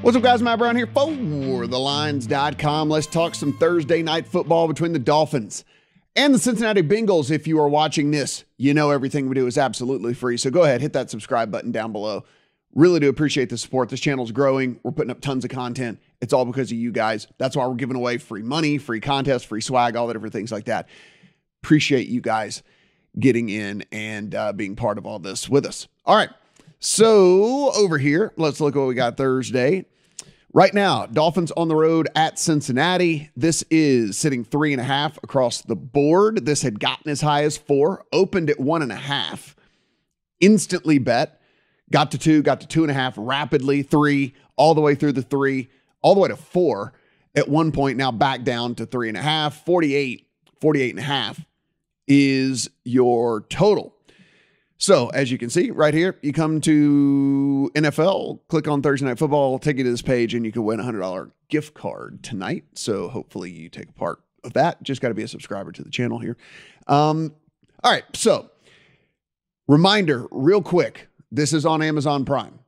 What's up, guys? Matt Brown here for TheLines.com. Let's talk some Thursday night football between the Dolphins and the Cincinnati Bengals. If you are watching this, you know everything we do is absolutely free. So go ahead, hit that subscribe button down below. Really do appreciate the support. This channel's growing. We're putting up tons of content. It's all because of you guys. That's why we're giving away free money, free contests, free swag, all the different things like that. Appreciate you guys getting in and being part of all this with us. All right. So over here, let's look at what we got Thursday. Right now, Dolphins on the road at Cincinnati. This is sitting 3.5 across the board. This had gotten as high as 4, opened at 1.5, instantly bet, got to 2, got to 2.5, rapidly 3, all the way through the 3, all the way to 4 at one point, now back down to 3.5, 48.5 is your total. So as you can see right here, you come to NFL, click on Thursday Night Football, take you to this page, and you can win a $100 gift card tonight. So hopefully you take a part of that. Just got to be a subscriber to the channel here. All right. So reminder real quick, this is on Amazon Prime.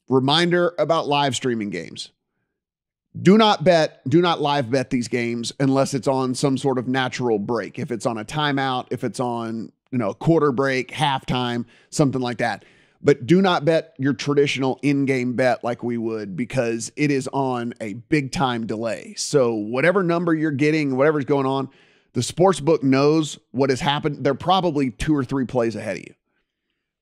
Reminder about live streaming games. Do not live bet these games unless it's on some sort of natural break. If it's on a timeout, if it's on a quarter break, halftime, something like that. But do not bet your traditional in-game bet like we would, because it is on a big time delay. So whatever number you're getting, whatever's going on, the sportsbook knows what has happened. They're probably 2 or 3 plays ahead of you.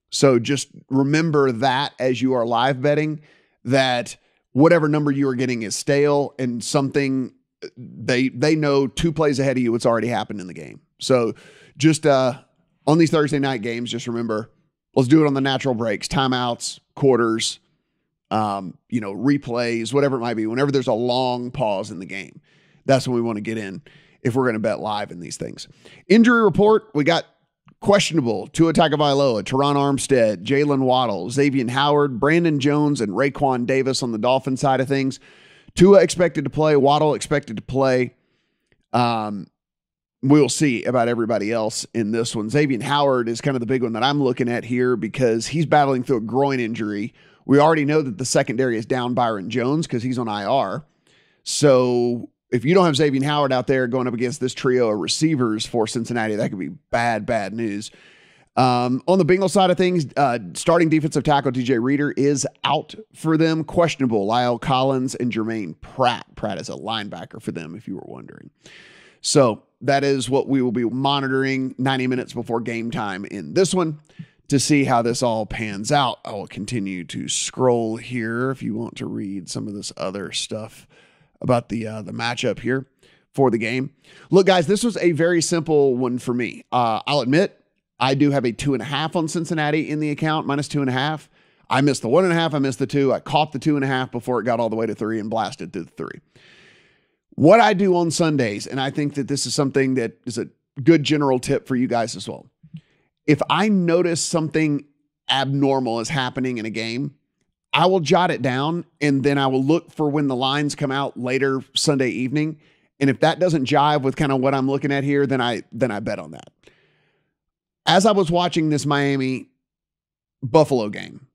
So just remember that as you are live betting, that whatever number you are getting is stale, and something they know 2 plays ahead of you, it's already happened in the game. So just on these Thursday night games, just remember, let's do it on the natural breaks, timeouts, quarters, replays, whatever it might be. Whenever there's a long pause in the game, that's when we want to get in if we're going to bet live in these things. Injury report, we got questionable: Tua Tagovailoa, Teron Armstead, Jalen Waddle, Xavier Howard, Brandon Jones, and Raekwon Davis on the Dolphin side of things. Tua expected to play, Waddle expected to play. We'll see about everybody else in this one. Xavier Howard is kind of the big one that I'm looking at here, because he's battling through a groin injury. We already know that the secondary is down Byron Jones because he's on IR. So if you don't have Xavier Howard out there going up against this trio of receivers for Cincinnati, that could be bad news. On the Bengals side of things, starting defensive tackle TJ Reader is out for them. Questionable: Lyle Collins and Jermaine Pratt. Pratt is a linebacker for them, if you were wondering. So that is what we will be monitoring 90 minutes before game time in this one to see how this all pans out. I will continue to scroll here if you want to read some of this other stuff about the matchup here for the game. Look, guys, this was a very simple one for me. I'll admit, I do have a 2.5 on Cincinnati in the account, -2.5. I missed the 1.5. I missed the 2. I caught the 2.5 before it got all the way to 3 and blasted through the 3. What I do on Sundays, and I think that this is something that is a good general tip for you guys as well. If I notice something abnormal is happening in a game, I will jot it down, and then I will look for when the lines come out later Sunday evening. And if that doesn't jive with kind of what I'm looking at here, then I bet on that. As I was watching this Miami Buffalo game,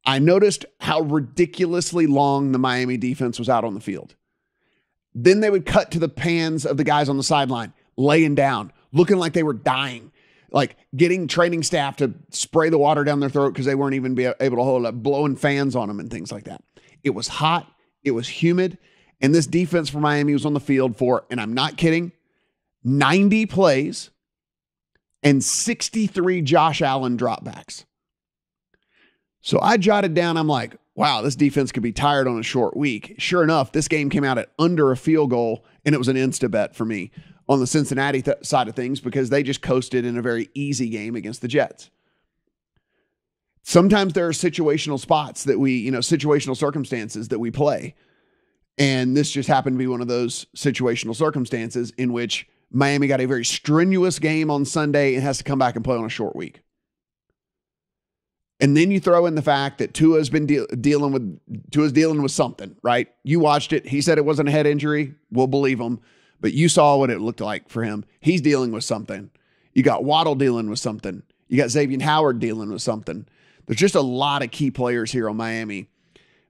I noticed how ridiculously long the Miami defense was out on the field. Then they would cut to the pans of the guys on the sideline, laying down, looking like they were dying, like getting training staff to spray the water down their throat because they weren't even able to hold up, blowing fans on them and things like that. It was hot. It was humid. And this defense for Miami was on the field for, and I'm not kidding, 90 plays and 63 Josh Allen dropbacks. So I jotted down, I'm like, wow, this defense could be tired on a short week. Sure enough, this game came out at under a field goal, and it was an insta-bet for me on the Cincinnati side of things, because they just coasted in a very easy game against the Jets. Sometimes there are situational spots that situational circumstances that we play, and this just happened to be one of those situational circumstances in which Miami got a very strenuous game on Sunday and has to come back and play on a short week. And then you throw in the fact that Tua's been dealing with something, right? You watched it. He said it wasn't a head injury. We'll believe him. But you saw what it looked like for him. He's dealing with something. You got Waddle dealing with something. You got Xavier Howard dealing with something. There's just a lot of key players here on Miami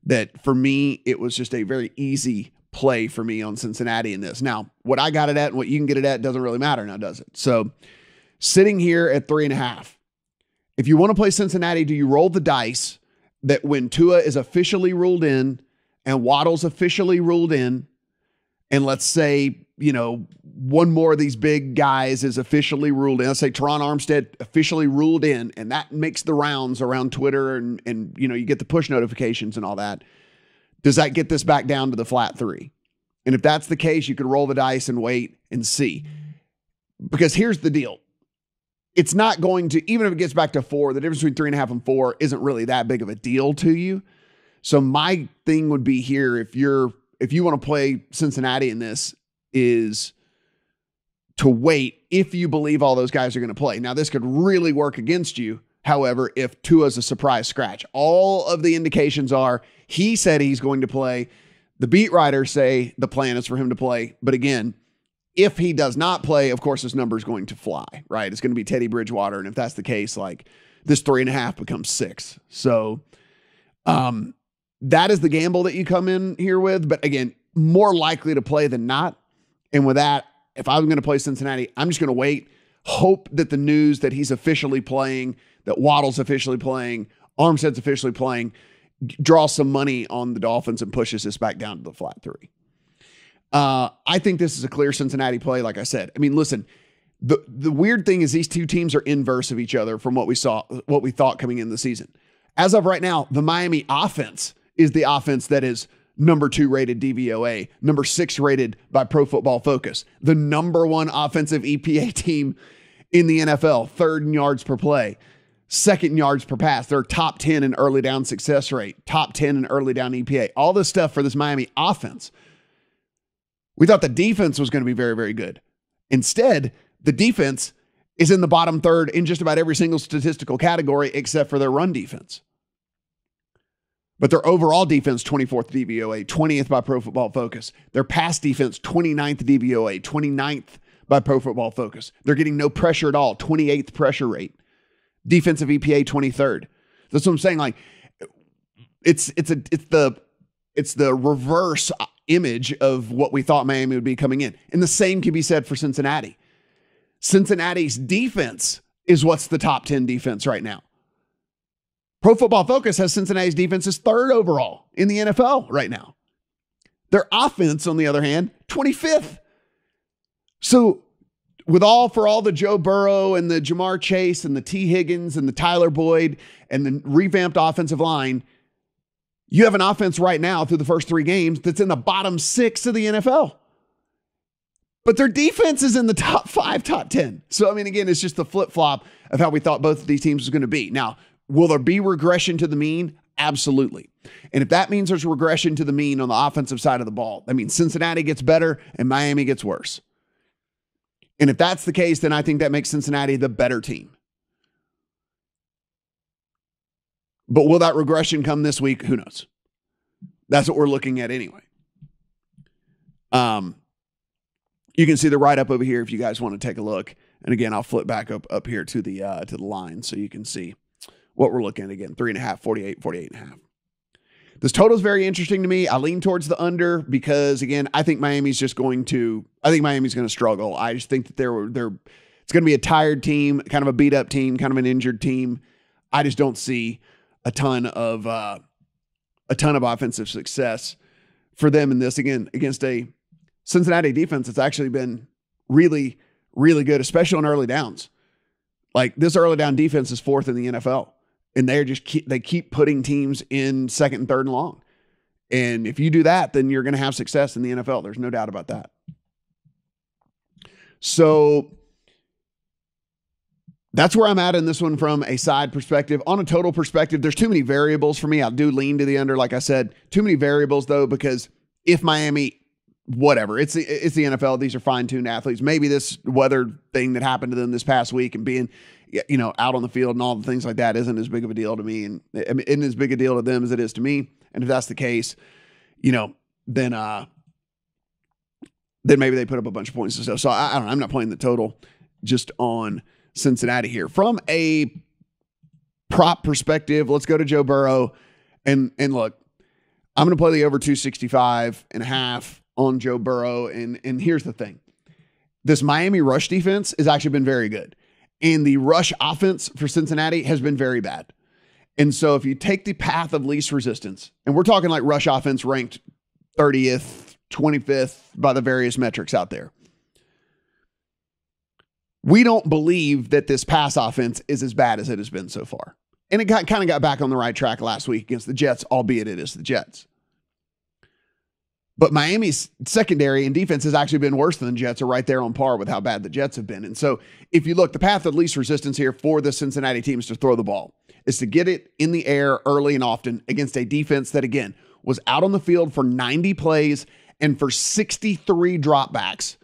that for me, it was just a very easy play for me on Cincinnati in this. Now, what I got it at and what you can get it at doesn't really matter now, does it? So sitting here at 3.5, if you want to play Cincinnati, do you roll the dice that when Tua is officially ruled in and Waddle's officially ruled in, and let's say, one more of these big guys is officially ruled in. Let's say Teron Armstead officially ruled in, and that makes the rounds around Twitter and you get the push notifications and all that. Does that get this back down to the flat 3? And if that's the case, you could roll the dice and wait and see. Because here's the deal. It's not going to, even if it gets back to 4, the difference between 3.5 and 4 isn't really that big of a deal to you. So my thing would be here, if you want to play Cincinnati in this, is to wait if you believe all those guys are going to play. Now, this could really work against you, however, if Tua's a surprise scratch. All of the indications are he said he's going to play. The beat writers say the plan is for him to play. But again, if he does not play, of course, his number is going to fly, right? It's going to be Teddy Bridgewater. And if that's the case, like this 3.5 becomes 6. So, that is the gamble that you come in here with. But again, more likely to play than not. And with that, if I'm going to play Cincinnati, I'm just going to wait, hope that the news that he's officially playing, that Waddle's officially playing, Armstead's officially playing, draws some money on the Dolphins and pushes this back down to the flat 3. I think this is a clear Cincinnati play, like I said. I mean, listen, the weird thing is these two teams are inverse of each other from what we thought coming in the season. As of right now, the Miami offense is the offense that is number 2 rated DVOA, number 6 rated by Pro Football Focus, the number 1 offensive EPA team in the NFL, 3rd in yards per play, 2nd in yards per pass. They're top 10 in early down success rate, top 10 in early down EPA. All this stuff for this Miami offense. We thought the defense was going to be very, very good. Instead, the defense is in the bottom 3rd in just about every single statistical category except for their run defense. But their overall defense, 24th DVOA, 20th by Pro Football Focus. Their pass defense, 29th DVOA, 29th by Pro Football Focus. They're getting no pressure at all, 28th pressure rate. Defensive EPA, 23rd. That's what I'm saying. Like, it's the reverse image of what we thought Miami would be coming in. And the same can be said for Cincinnati. Cincinnati's defense is what's the top 10 defense right now. Pro Football Focus has Cincinnati's defense as 3rd overall in the NFL right now. Their offense, on the other hand, 25th. So for all the Joe Burrow and the Jamar Chase and the T. Higgins and the Tyler Boyd and the revamped offensive line, you have an offense right now through the first 3 games that's in the bottom 6 of the NFL. But their defense is in the top 5, top 10. So, I mean, again, it's just the flip-flop of how we thought both of these teams was going to be. Now, will there be regression to the mean? Absolutely. And if that means there's regression to the mean on the offensive side of the ball, that means Cincinnati gets better and Miami gets worse. And if that's the case, then I think that makes Cincinnati the better team. But will that regression come this week? Who knows? That's what we're looking at anyway. You can see the write-up over here if you guys want to take a look. And again, I'll flip back up here to the line so you can see what we're looking at again. 3.5, 48, 48.5. This total is very interesting to me. I lean towards the under because, again, I think Miami's going to struggle. I just think that it's going to be a tired team, kind of a beat-up team, kind of an injured team. I just don't see a ton of offensive success for them in this, again, against a Cincinnati defense that's actually been really, really good, especially on early downs. Like, this early down defense is 4th in the NFL. And they keep putting teams in 2nd and 3rd and long. And if you do that, then you're going to have success in the NFL. There's no doubt about that. So that's where I'm at in this one from a side perspective. On a total perspective, there's too many variables for me. I do lean to the under, like I said. Too many variables, though, because if Miami, whatever, it's the NFL. These are fine-tuned athletes. Maybe this weather thing that happened to them this past week and being out on the field and all the things like that isn't as big of a deal to me, and isn't as big a deal to them as it is to me. And if that's the case, then maybe they put up a bunch of points and stuff. So I don't know. I'm not playing the total just on Cincinnati here. From a prop perspective, let's go to Joe Burrow. And look, I'm going to play the over 265.5 on Joe Burrow. And here's the thing. This Miami rush defense has actually been very good. And the rush offense for Cincinnati has been very bad. And so if you take the path of least resistance, and we're talking like rush offense ranked 30th, 25th by the various metrics out there, we don't believe that this pass offense is as bad as it has been so far. And it kind of got back on the right track last week against the Jets, albeit it is the Jets. But Miami's secondary and defense has actually been worse than the Jets, are right there on par with how bad the Jets have been. And so if you look, the path of least resistance here for the Cincinnati team is to throw the ball, is to get it in the air early and often against a defense that, again, was out on the field for 90 plays and for 63 dropbacks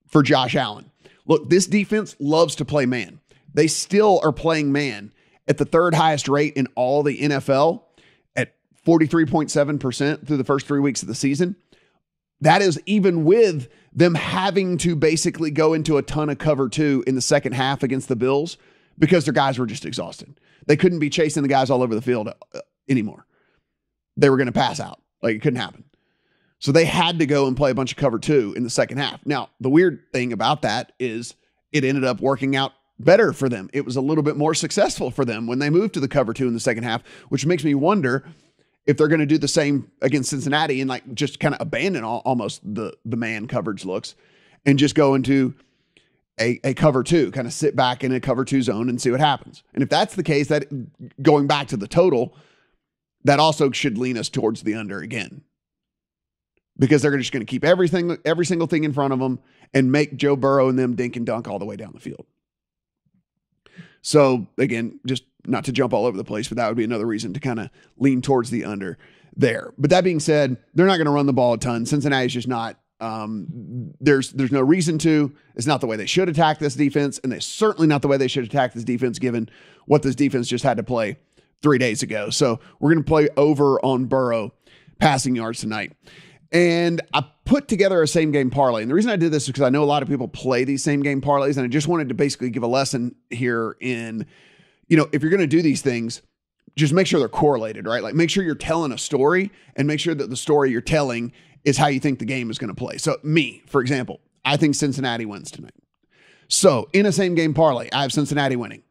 for Josh Allen. Look, this defense loves to play man. They still are playing man at the third highest rate in all the NFL at 43.7% through the first 3 weeks of the season. That is even with them having to basically go into a ton of cover 2 in the second half against the Bills because their guys were just exhausted. They couldn't be chasing the guys all over the field anymore. They were going to pass out. Like, it couldn't happen. So they had to go and play a bunch of cover 2 in the second half. Now, the weird thing about that is it ended up working out better for them. It was a little bit more successful for them when they moved to the cover 2 in the second half, which makes me wonder if they're going to do the same against Cincinnati and like just kind of abandon almost the man coverage looks and just go into a cover 2, kind of sit back in a cover 2 zone and see what happens. And if that's the case, that going back to the total, that also should lean us towards the under again, because they're just going to keep every single thing in front of them and make Joe Burrow and them dink and dunk all the way down the field. So again, just not to jump all over the place, but that would be another reason to kind of lean towards the under there. But that being said, they're not going to run the ball a ton. Cincinnati's just not. There's no reason to. It's not the way they should attack this defense, and it's certainly not the way they should attack this defense given what this defense just had to play 3 days ago. So we're going to play over on Burrow passing yards tonight. And I put together a same game parlay. And the reason I did this is because I know a lot of people play these same game parlays. And I just wanted to basically give a lesson here in, if you're going to do these things, just make sure they're correlated, right? Like, make sure you're telling a story and make sure that the story you're telling is how you think the game is going to play. So me, for example, I think Cincinnati wins tonight. So in a same game parlay, I have Cincinnati winning.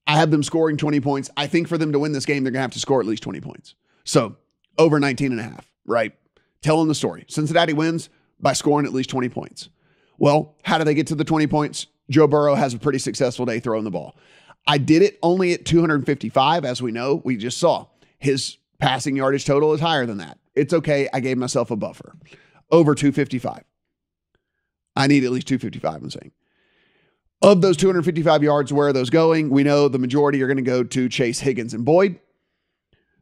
I have them scoring 20 points. I think for them to win this game, they're going to have to score at least 20 points. So over 19.5, right? Telling the story. Cincinnati wins by scoring at least 20 points. Well, how do they get to the 20 points? Joe Burrow has a pretty successful day throwing the ball. I did it only at 255. As we know, we just saw his passing yardage total is higher than that. It's okay. I gave myself a buffer. Over 255. I need at least 255, I'm saying. Of those 255 yards, where are those going? We know the majority are going to go to Chase, Higgins, and Boyd.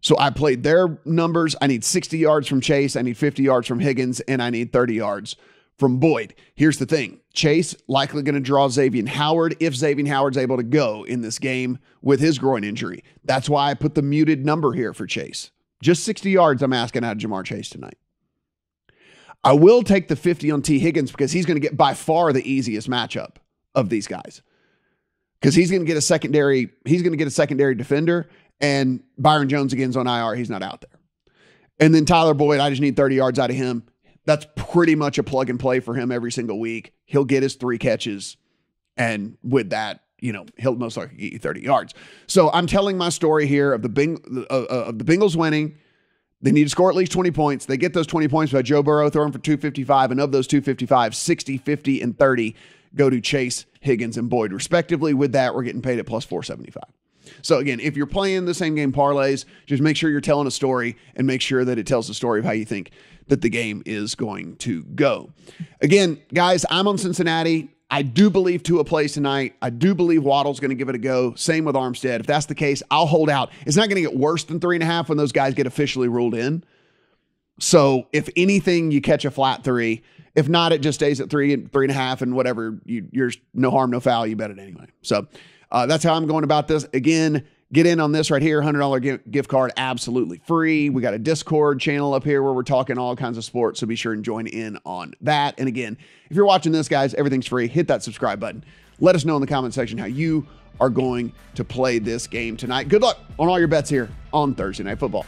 So I played their numbers. I need 60 yards from Chase. I need 50 yards from Higgins, and I need 30 yards from Boyd. Here's the thing. Chase likely going to draw Xavier Howard if Xavier Howard's able to go in this game with his groin injury. That's why I put the muted number here for Chase. Just 60 yards I'm asking out of Jamar Chase tonight. I will take the 50 on T. Higgins because he's going to get by far the easiest matchup of these guys. Because he's going to get a secondary defender, and Byron Jones again's on IR. He's not out there. And then Tyler Boyd, I just need 30 yards out of him. That's pretty much a plug and play for him every single week. He'll get his 3 catches. And with that, he'll most likely get you 30 yards. So I'm telling my story here of the Bengals winning. They need to score at least 20 points. They get those 20 points by Joe Burrow throwing for 255. And of those 255, 60, 50, and 30 go to Chase, Higgins, and Boyd, respectively. With that, we're getting paid at plus 475. So again, if you're playing the same game parlays, just make sure you're telling a story and make sure that it tells the story of how you think that the game is going to go. Again, guys, I'm on Cincinnati. I do believe Tua plays tonight. I do believe Waddle's going to give it a go. Same with Armstead. If that's the case, I'll hold out. It's not going to get worse than 3.5 when those guys get officially ruled in. So if anything, you catch a flat 3. If not, it just stays at 3.5, and whatever. You're no harm, no foul. You bet it anyway. So that's how I'm going about this. Again, get in on this right here. $100 gift card, absolutely free. We got a Discord channel up here where we're talking all kinds of sports, so be sure and join in on that. And again, if you're watching this, guys, everything's free. Hit that subscribe button. Let us know in the comment section how you are going to play this game tonight. Good luck on all your bets here on Thursday Night Football.